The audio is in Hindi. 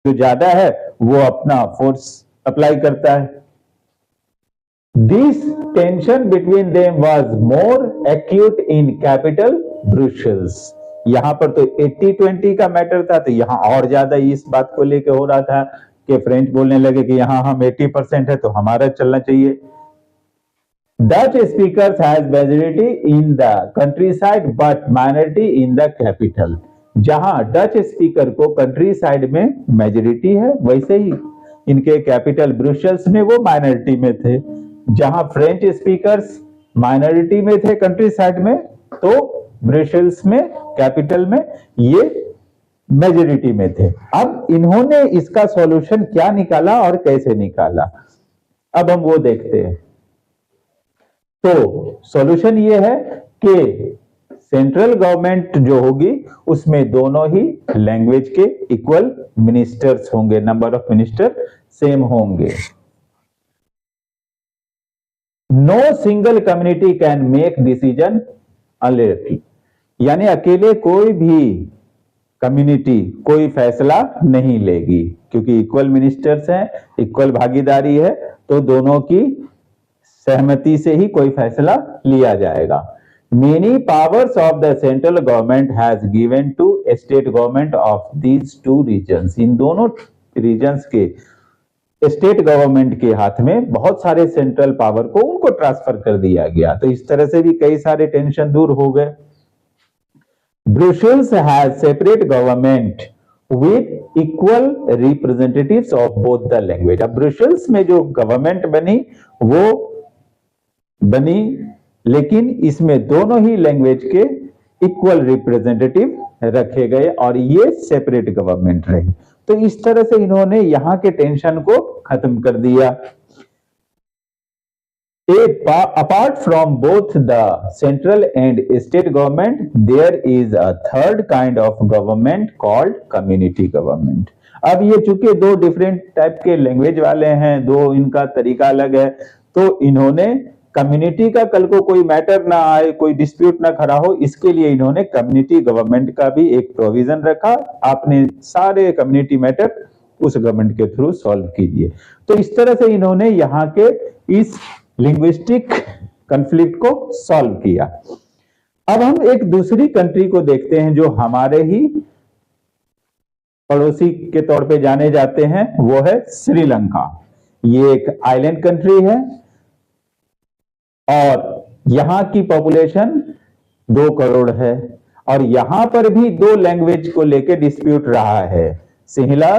जो ज्यादा है वो अपना फोर्स अप्लाई करता है। This tension between them was more acute in capital Brussels. यहां पर तो 80-20 का मैटर था, तो यहां और ज्यादा इस बात को लेकर हो रहा था कि फ्रेंच बोलने लगे कि यहां हम 80% है तो हमारा चलना चाहिए। Dutch speakers has majority in the countryside but minority in the capital। जहां डच स्पीकर को कंट्री साइड में मेजोरिटी है, वैसे ही इनके कैपिटल ब्रुसेल्स में वो माइनॉरिटी में थे। जहां फ्रेंच स्पीकर्स माइनॉरिटी में थे कंट्री साइड में, तो ब्रुसेल्स में कैपिटल में ये मेजोरिटी में थे। अब इन्होंने इसका सॉल्यूशन क्या निकाला और कैसे निकाला, अब हम वो देखते हैं। तो सॉल्यूशन ये है कि सेंट्रल गवर्नमेंट जो होगी उसमें दोनों ही लैंग्वेज के इक्वल मिनिस्टर्स होंगे, नंबर ऑफ मिनिस्टर सेम होंगे। No single community can make decision unilaterally, यानी अकेले कोई भी कम्युनिटी कोई फैसला नहीं लेगी, क्योंकि इक्वल मिनिस्टर्स हैं, इक्वल भागीदारी है, तो दोनों की सहमति से ही कोई फैसला लिया जाएगा। Many powers of the central government has given to state government of these two regions. इन दोनों रीजन्स के स्टेट गवर्नमेंट के हाथ में बहुत सारे सेंट्रल पावर को उनको ट्रांसफर कर दिया गया, तो इस तरह से भी कई सारे टेंशन दूर हो गए। Brussels has separate government with equal representatives of both the language. अब ब्रुसेल्स में जो गवर्नमेंट बनी वो बनी, लेकिन इसमें दोनों ही लैंग्वेज के इक्वल रिप्रेजेंटेटिव रखे गए और ये सेपरेट गवर्नमेंट रही। तो इस तरह से इन्होंने यहां के टेंशन को खत्म कर दिया। Apart from both the central and state government, there is a third kind of government called community government। अब ये चूंकि दो डिफरेंट टाइप के लैंग्वेज वाले हैं, दो इनका तरीका अलग है, तो इन्होंने कम्युनिटी का कल को कोई मैटर ना आए, कोई डिस्प्यूट ना खड़ा हो, इसके लिए इन्होंने कम्युनिटी गवर्नमेंट का भी एक प्रोविजन रखा। आपने सारे कम्युनिटी मैटर उस गवर्नमेंट के थ्रू सॉल्व कीजिए। तो इस तरह से इन्होंने यहाँ के इस लिंग्विस्टिक कॉन्फ्लिक्ट को सॉल्व किया। अब हम एक दूसरी कंट्री को देखते हैं जो हमारे ही पड़ोसी के तौर पे जाने जाते हैं, वो है श्रीलंका। ये एक आइलैंड कंट्री है और यहां की पॉपुलेशन 2 करोड़ है और यहां पर भी 2 लैंग्वेज को लेकर डिस्प्यूट रहा है। सिंहला